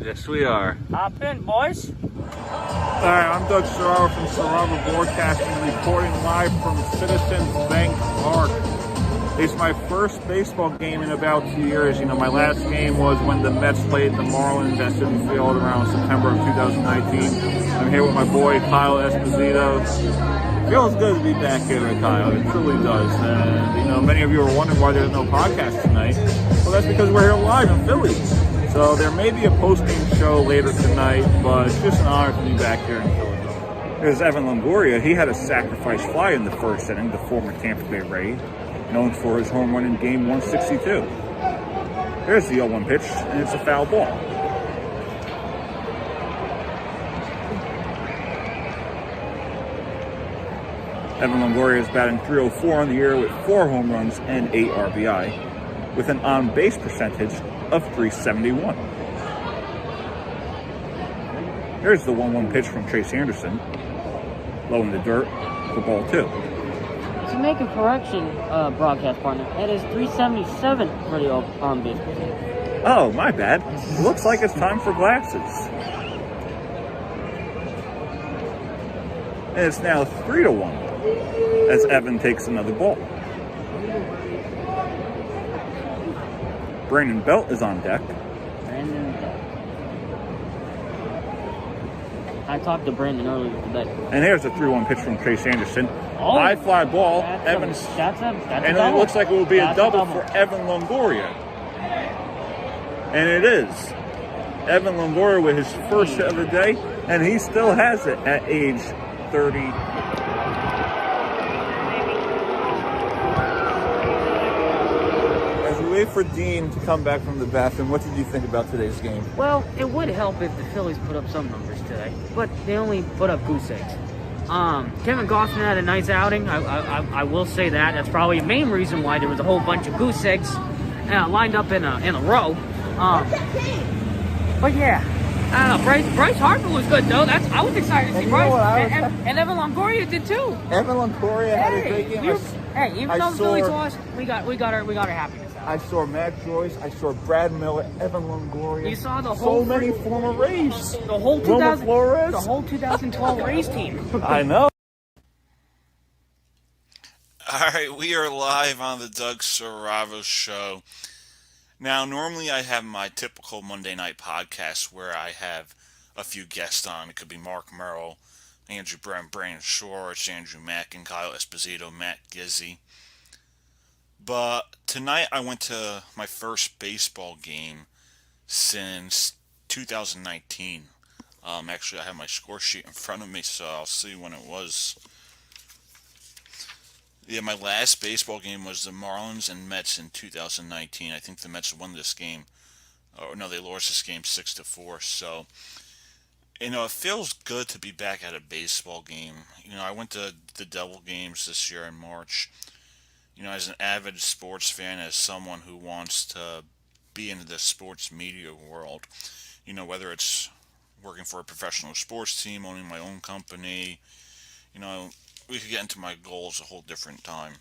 Yes, we are. Hop in, boys. Hi, I'm Doug Serraro from Serraro Broadcasting, reporting live from Citizens Bank Park. It's my first baseball game in about 2 years. My last game was when the Mets played the Marlins at Citi Field around September of 2019. I'm here with my boy, Kyle Esposito. Feels good to be back here with Kyle. It truly does. And, many of you are wondering why there's no podcast tonight. Well, that's because we're here live in Philly. So there may be a post-game show later tonight, but it's just an honor to be back here in Philadelphia. There's Evan Longoria. He had a sacrifice fly in the first inning, the former Tampa Bay Ray, known for his home run in Game 162. There's the 0-1 pitch, and it's a foul ball. Evan Longoria is batting .304 on the year with 4 home runs and 8 RBI, with an on-base percentage of .371. There's the 1-1 pitch from Chase Anderson, low in the dirt for ball 2. To make a correction, broadcast partner, it is .377 for the on-base percentage. Oh, my bad. Looks like it's time for glasses. And it's now 3-1 as Evan takes another ball. Brandon Belt is on deck. I talked to Brandon earlier today. And here's a 3-1 pitch from Chase Anderson. Oh, high fly ball. That's And a it looks like it will be a double double for Evan Longoria. And it is. Evan Longoria with his first hit of the day, and he still has it at age 30. As we wait for Dean to come back from the bathroom, what did you think about today's game? Well, it would help if the Phillies put up some numbers today, but they only put up goose eggs. Kevin Gausman had a nice outing. I will say that. That's probably the main reason why there was a whole bunch of goose eggs lined up in a row. But yeah, I don't know. Bryce Harper was good though. I was excited to see Bryce, and Evan Longoria did too. Evan Longoria had a great game. Even though the Phillies lost, we got our happiness. I saw Matt Joyce. I saw Brad Miller, Evan Longoria. You saw the whole many former Rays. The whole 2012 Rays team. I know. All right, we are live on the Doug Serraro Show. Now, normally I have my typical Monday night podcast where I have a few guests on. It could be Mark Merrill, Andrew Brent, Brandon Schwartz, Andrew Mack, and Kyle Esposito, Matt Gizzi. But tonight I went to my first baseball game since 2019. Actually, I have my score sheet in front of me, so I'll see when it was. Yeah, my last baseball game was the Marlins and Mets in 2019. I think the Mets won this game. Oh, no, they lost this game 6-4. So, it feels good to be back at a baseball game. I went to the Devil games this year in March. As an avid sports fan, as someone who wants to be into the sports media world, whether it's working for a professional sports team, owning my own company, we could get into my goals a whole different time.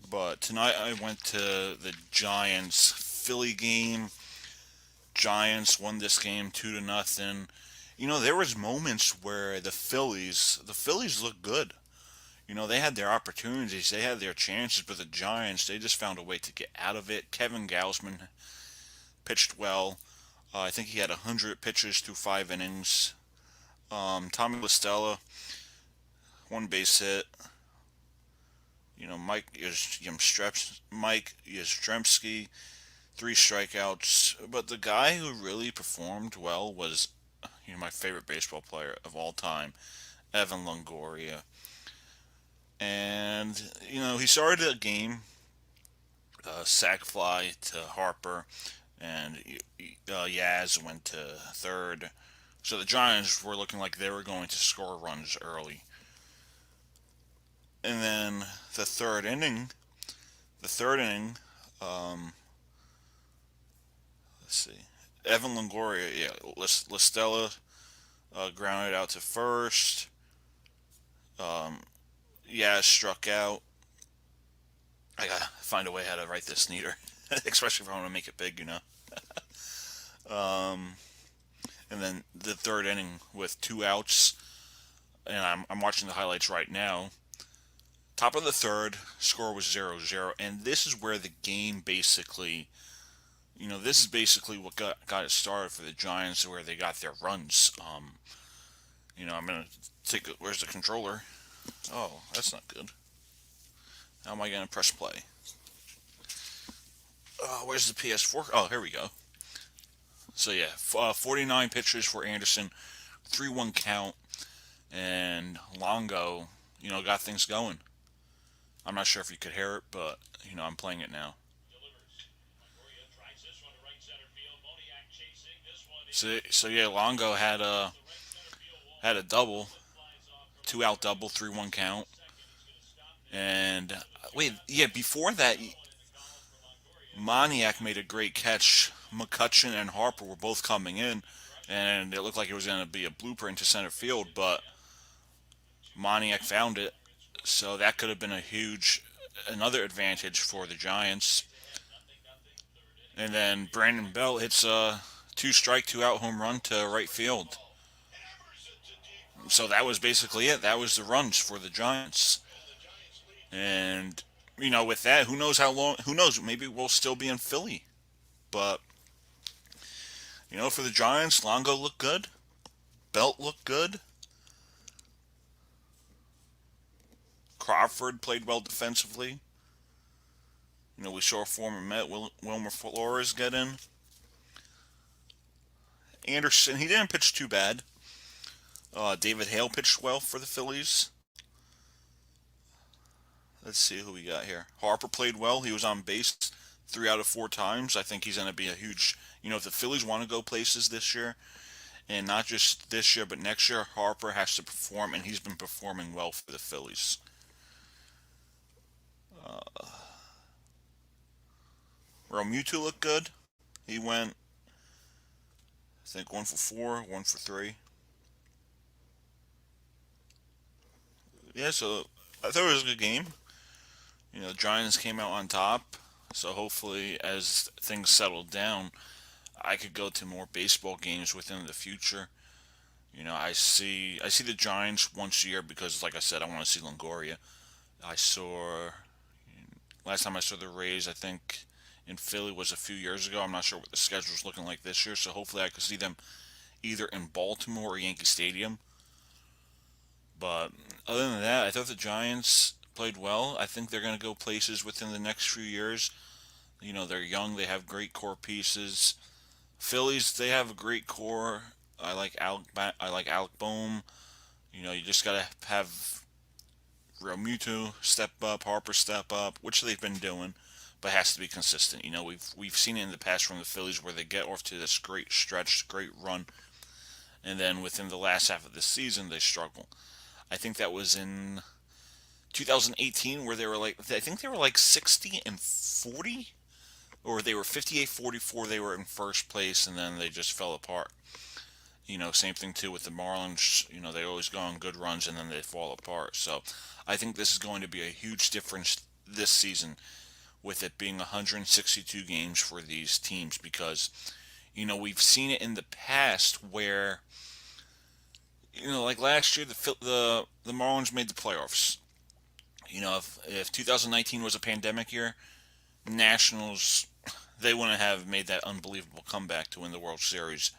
But tonight I went to the Giants-Philly game. Giants won this game 2-0. There was moments where the Phillies looked good. They had their opportunities, they had their chances, but the Giants, they just found a way to get out of it. Kevin Gausman pitched well. I think he had 100 pitches through 5 innings. Tommy La Stella, 1 base hit. Mike Yastrzemski, 3 strikeouts. But the guy who really performed well was, my favorite baseball player of all time, Evan Longoria. And, he started the game, sac fly to Harper, and Yaz went to third. So the Giants were looking like they were going to score runs early. And then the third inning, let's see, Evan Longoria, La Stella grounded out to first. Struck out. I gotta find a way how to write this neater, especially if I want to make it big, and then the third inning with 2 outs. And I'm watching the highlights right now. Top of the third, score was 0-0, and this is where the game basically, this is basically what got it started for the Giants, where they got their runs. I'm gonna take it. Where's the controller? Oh, that's not good. How am I gonna press play? Where's the PS4? Oh, here we go. So yeah, 49 pitches for Anderson, 3-1 count, and Longo, got things going. I'm not sure if you could hear it, but I'm playing it now. So yeah, Longo had a double, 2-out double, 3-1 count, and wait, yeah, before that, Moniak made a great catch. McCutcheon and Harper were both coming in, and it looked like it was going to be a blooper into center field, but Moniak found it, so that could have been another advantage for the Giants. And then Brandon Bell hits a 2-strike, 2-out home run to right field. So that was basically it. That was the runs for the Giants. And, with that, who knows how long, who knows, maybe we'll still be in Philly. But, for the Giants, Longo looked good. Belt looked good. Crawford played well defensively. We saw former Met Wilmer Flores get in. Anderson, he didn't pitch too bad. David Hale pitched well for the Phillies. Let's see who we got here. Harper played well. He was on base 3 out of 4 times. I think he's going to be a huge, if the Phillies want to go places this year, and not just this year, but next year, Harper has to perform, and he's been performing well for the Phillies. Realmuto looked good. He went, I think, 1 for 4, 1 for 3. Yeah, so I thought it was a good game. The Giants came out on top, so hopefully as things settle down, I could go to more baseball games within the future. I see the Giants once a year because, like I said, I want to see Longoria. Last time I saw the Rays, I think in Philly was a few years ago. I'm not sure what the schedule's looking like this year, so hopefully I could see them either in Baltimore or Yankee Stadium. But other than that, I thought the Giants played well. I think they're going to go places within the next few years. They're young. They have great core pieces. Phillies, they have a great core. I like Alec Boehm. You just got to have Realmuto step up, Harper step up, which they've been doing, but has to be consistent. We've seen it in the past from the Phillies where they get off to this great stretch, great run, and then within the last half of the season they struggle. I think that was in 2018 where I think they were like 60-40, or they were 58-44. They were in first place, and then they just fell apart. Same thing too with the Marlins. They always go on good runs and then they fall apart. So I think this is going to be a huge difference this season, with it being 162 games for these teams, because we've seen it in the past where like last year the Marlins made the playoffs. If 2019 was a pandemic year, Nationals, they wouldn't have made that unbelievable comeback to win the World Series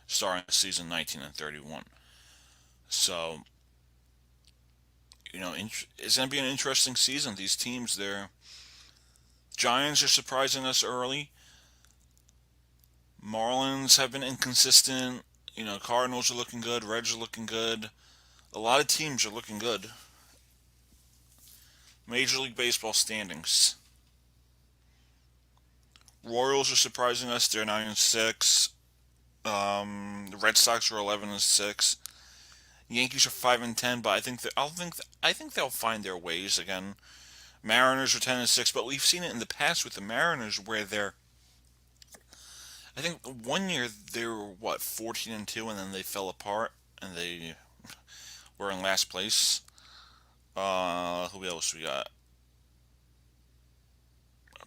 starting season 19 and 31. So, it's going to be an interesting season. These teams, Giants are surprising us early. Marlins have been inconsistent. Cardinals are looking good. Reds are looking good. A lot of teams are looking good. Major League Baseball standings. Royals are surprising us. They're 9-6. The Red Sox are 11-6. Yankees are 5-10, but I think they'll find their ways again. Mariners are 10-6, but we've seen it in the past with the Mariners where I think one year they were 14-2, and then they fell apart and they were in last place. Who else we got?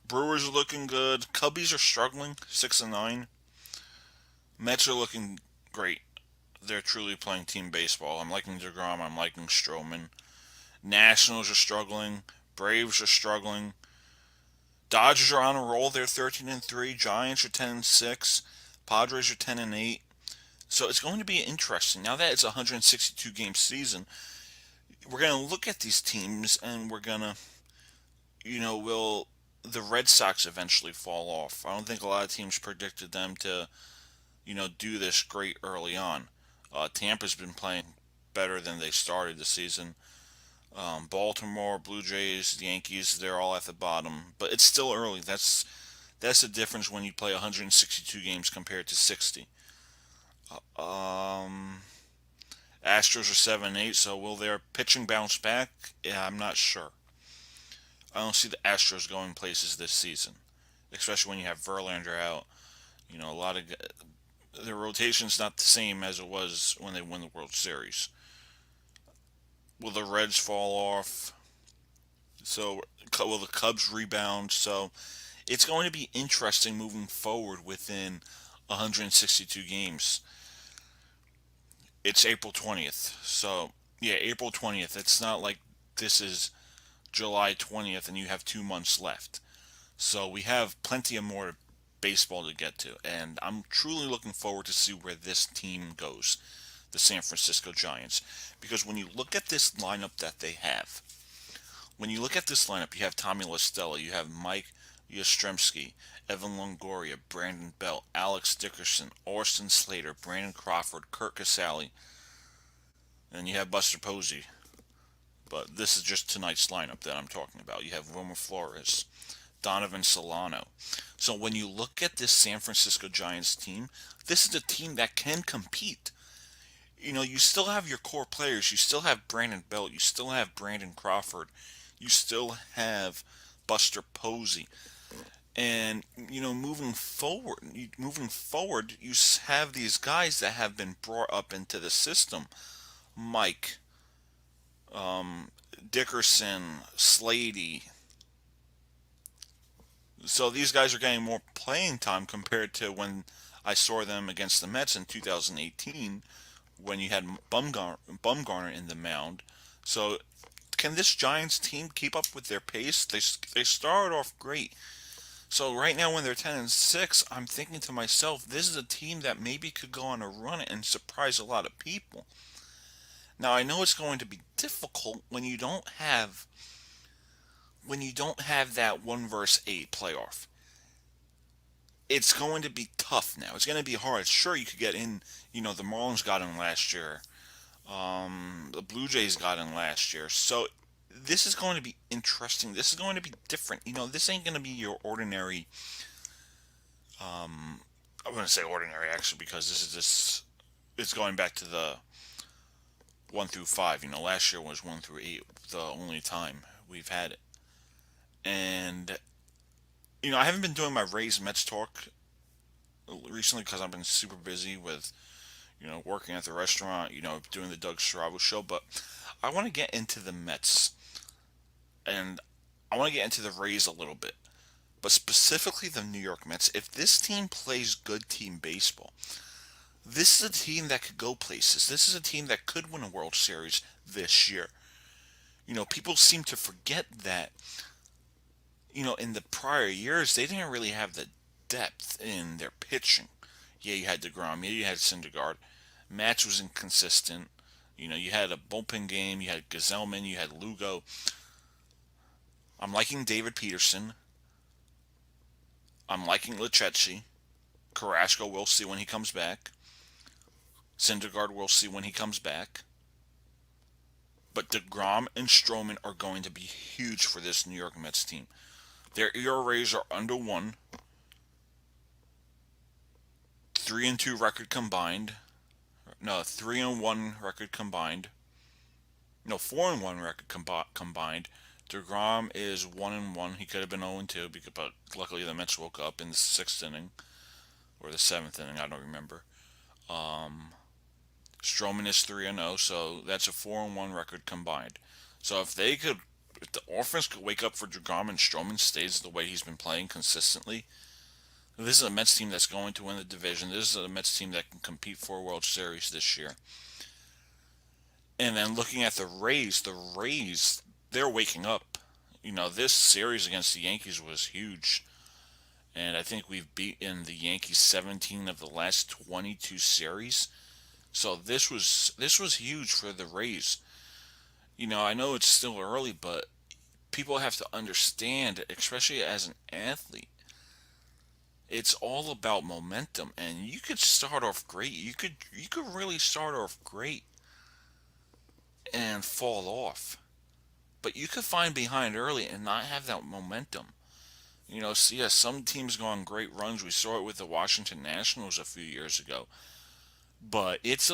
Brewers are looking good. Cubbies are struggling, 6-9. Mets are looking great. They're truly playing team baseball. I'm liking DeGrom. I'm liking Stroman. Nationals are struggling. Braves are struggling. Dodgers are on a roll. They're 13-3. Giants are 10-6. Padres are 10-8. So it's going to be interesting. Now that it's a 162 game season, we're going to look at these teams and we're going to, will the Red Sox eventually fall off? I don't think a lot of teams predicted them to, do this great early on. Tampa's been playing better than they started the season. Baltimore, Blue Jays, Yankees, they're all at the bottom, but it's still early. That's the difference when you play 162 games compared to 60. Astros are 7-8, so will their pitching bounce back? Yeah, I'm not sure. I don't see the Astros going places this season, especially when you have Verlander out. A lot of their rotation's not the same as it was when they won the World Series. Will the Reds fall off? So will the Cubs rebound? So it's going to be interesting moving forward within 162 games. It's April 20th. So, yeah, April 20th. It's not like this is July 20th and you have 2 months left. So we have plenty of more baseball to get to. And I'm truly looking forward to see where this team goes, the San Francisco Giants. Because when you look at this lineup that they have, you have Tommy La Stella, you have Mike Yastrzemski, Evan Longoria, Brandon Belt, Alex Dickerson, Orson Slater, Brandon Crawford, Kurt Casale, and you have Buster Posey. But this is just tonight's lineup that I'm talking about. You have Wilmer Flores, Donovan Solano. So when you look at this San Francisco Giants team, this is a team that can compete. You still have your core players. You still have Brandon Belt. You still have Brandon Crawford. You still have Buster Posey. And moving forward, you have these guys that have been brought up into the system. Mike, Dickerson, Slady. So these guys are getting more playing time compared to when I saw them against the Mets in 2018, when you had Bumgarner in the mound. So can this Giants team keep up with their pace? They started off great. So right now when they're 10-6, I'm thinking to myself, this is a team that maybe could go on a run and surprise a lot of people. Now I know it's going to be difficult when you don't have that 1-8 playoff. It's going to be tough now. It's going to be hard. Sure, you could get in. The Marlins got in last year. The Blue Jays got in last year. So this is going to be interesting. This is going to be different. This ain't going to be your ordinary. I'm going to say ordinary actually, because it's going back to the 1-5. Last year was 1-8, the only time we've had it. And I haven't been doing my Rays Mets talk recently because I've been super busy with working at the restaurant, doing the Doug Strabo show. But I want to get into the Mets, and I want to get into the Rays a little bit, but specifically the New York Mets. If this team plays good team baseball, this is a team that could go places. This is a team that could win a World Series this year. People seem to forget that, in the prior years, they didn't really have the depth in their pitching. Yeah, you had DeGrom. Yeah, you had Syndergaard. Match was inconsistent. You had a bullpen game. You had Gazelman. You had Lugo. I'm liking David Peterson. I'm liking Lachechi. Carrasco, we'll see when he comes back. Syndergaard, we'll see when he comes back. But DeGrom and Stroman are going to be huge for this New York Mets team. Their ERAs are under 1. 3-2 record combined. No, 3-1 record combined. No, 4-1 record combined. DeGrom is 1-1. He could have been 0-2, but luckily the Mets woke up in the 6th inning or the 7th inning. I don't remember. Stroman is 3-0, so that's a 4-1 record combined. So if the offense could wake up for DeGrom and Stroman stays the way he's been playing consistently, This is a Mets team that's going to win the division. This is a Mets team that can compete for a World Series this year. And then looking at the Rays, they're waking up. This series against the Yankees was huge. And I think we've beaten the Yankees 17 of the last 22 series. So this was huge for the Rays. I know it's still early, but people have to understand, especially as an athlete, it's all about momentum. And you could start off great. You could really start off great and fall off. But you could find behind early and not have that momentum. Some teams go on great runs. We saw it with the Washington Nationals a few years ago. But it's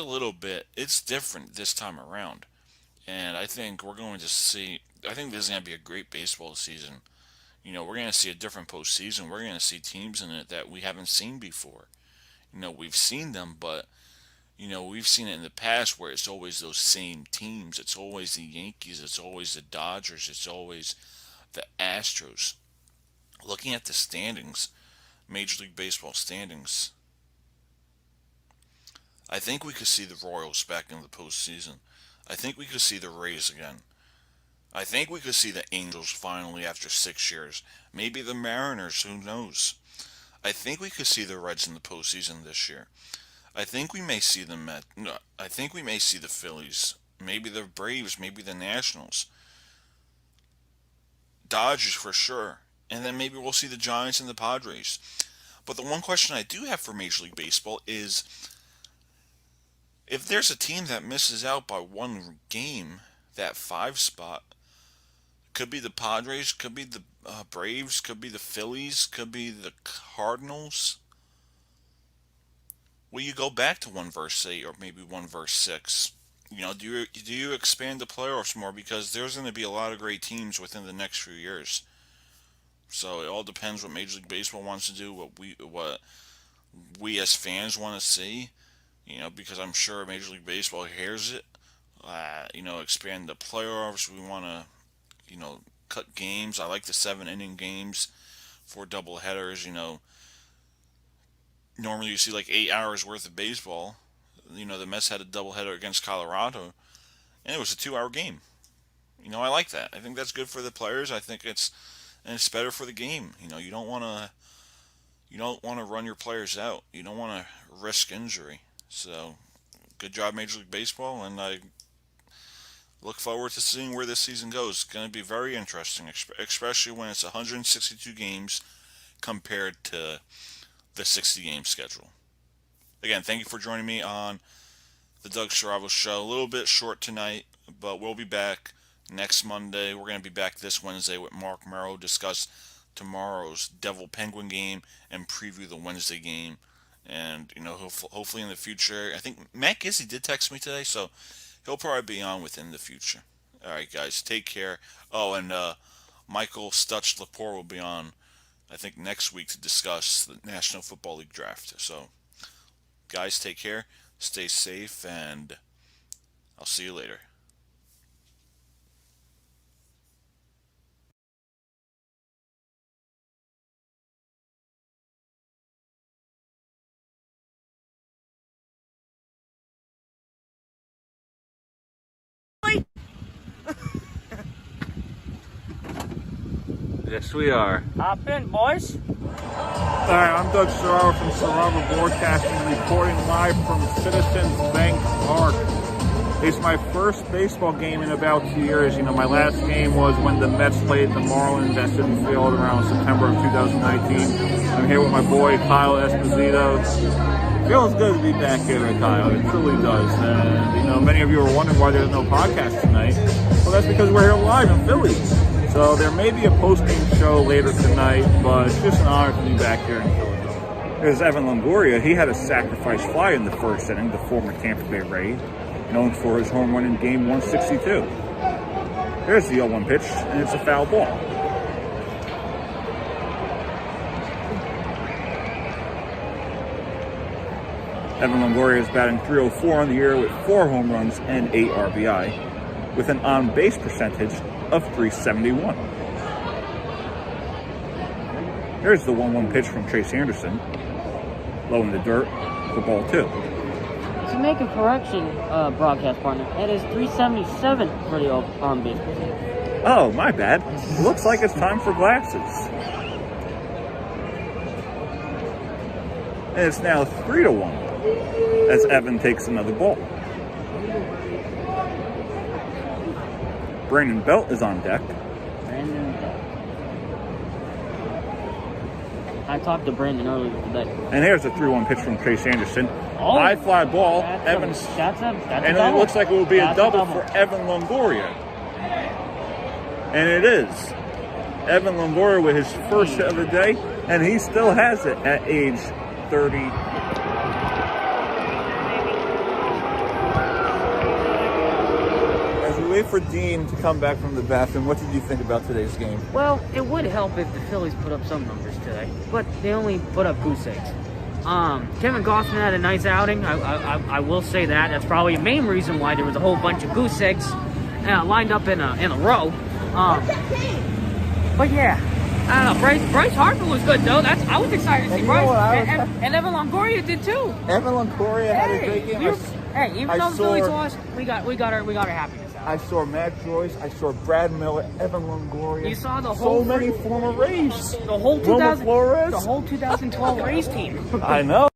different this time around. And I think I think this is going to be a great baseball season. We're going to see a different postseason. We're going to see teams in it that we haven't seen before. We've seen them, but, we've seen it in the past where it's always those same teams. It's always the Yankees. It's always the Dodgers. It's always the Astros. Looking at the standings, Major League Baseball standings, I think we could see the Royals back in the postseason. I think we could see the Rays again. I think we could see the Angels finally after 6 years. Maybe the Mariners, who knows? I think we could see the Reds in the postseason this year. I think we may see the Mets. No, I think we may see the Phillies. Maybe the Braves. Maybe the Nationals. Dodgers for sure. And then maybe we'll see the Giants and the Padres. But the one question I do have for Major League Baseball is, if there's a team that misses out by one game, that 5 spot, could be the Padres, could be the Braves, could be the Phillies, could be the Cardinals. Will you go back to 1 versus 8 or maybe 1 versus 6? Do you expand the playoffs more, because there's going to be a lot of great teams within the next few years. So it all depends what Major League Baseball wants to do, what we as fans want to see. Because I'm sure Major League Baseball hears it. Expand the playoffs. We want to, cut games. I like the 7-inning games for double headers. Normally you see like 8 hours worth of baseball. The Mets had a doubleheader against Colorado, and it was a 2-hour game. I like that. I think that's good for the players. I think it's better for the game. You don't want to run your players out. You don't want to risk injury. So, good job, Major League Baseball, and I look forward to seeing where this season goes. It's going to be very interesting, especially when it's 162 games compared to the 60-game schedule. Again, thank you for joining me on the Doug Saravo Show. A little bit short tonight, but we'll be back next Monday. We're going to be back this Wednesday with Mark Merrow, discuss tomorrow's Devil Penguin game and preview the Wednesday game. And, hopefully in the future, I think Matt Gizzy did text me today, so he'll probably be on within the future. All right, guys, take care. Oh, and Michael Stutch-Lepore will be on, I think, next week to discuss the National Football League draft. So, guys, take care, stay safe, and I'll see you later. Yes, we are. Hop in, boys. All right, I'm Doug Saravo from Saravo Broadcasting, reporting live from Citizens Bank Park. It's my first baseball game in about 2 years. My last game was when the Mets played the Marlins at Citi Field around September of 2019. I'm here with my boy, Kyle Esposito. It feels good to be back here with Kyle. It truly does. And, many of you are wondering why there's no podcast tonight. Well, that's because we're here live in Philly. So there may be a post-game show later tonight, but it's just an honor to be back here in Philadelphia. There's Evan Longoria. He had a sacrifice fly in the first inning, the former Tampa Bay Ray, known for his home run in game 162. There's the 0-1 pitch, and it's a foul ball. Evan Longoria is batting .304 on the year with 4 home runs and 8 RBI, with an on-base percentage of .371. There's the 1-1 pitch from Chase Anderson. Low in the dirt for ball 2. To make a correction, broadcast partner, it is 377 for the on base. Oh, my bad. Looks like it's time for glasses. And it's now 3-1 as Evan takes another ball. Brandon Belt is on deck. Brandon Belt. I talked to Brandon earlier today. And here's a 3-1 pitch from Chase Anderson. Oh, High fly ball. Evans. That's a and double. it looks like it will be That's a double for Evan Longoria. And it is. Evan Longoria with his first hit of the day, and he still has it at age 30. As we wait for Dean to come back from the bathroom, what did you think about today's game? Well, it would help if the Phillies put up some numbers today, but they only put up goose eggs. Kevin Gossman had a nice outing. I will say that. That's probably the main reason why there was a whole bunch of goose eggs lined up in a row. But yeah, I don't know. Bryce Harper was good though. I was excited to see Bryce, and Evan Longoria did too. Evan Longoria had a great game. Even though the Phillies lost, we got our happiness out. I saw Matt Joyce. I saw Brad Miller, Evan Longoria. You saw the whole so many former Rays. The whole 2012 Rays team. I know.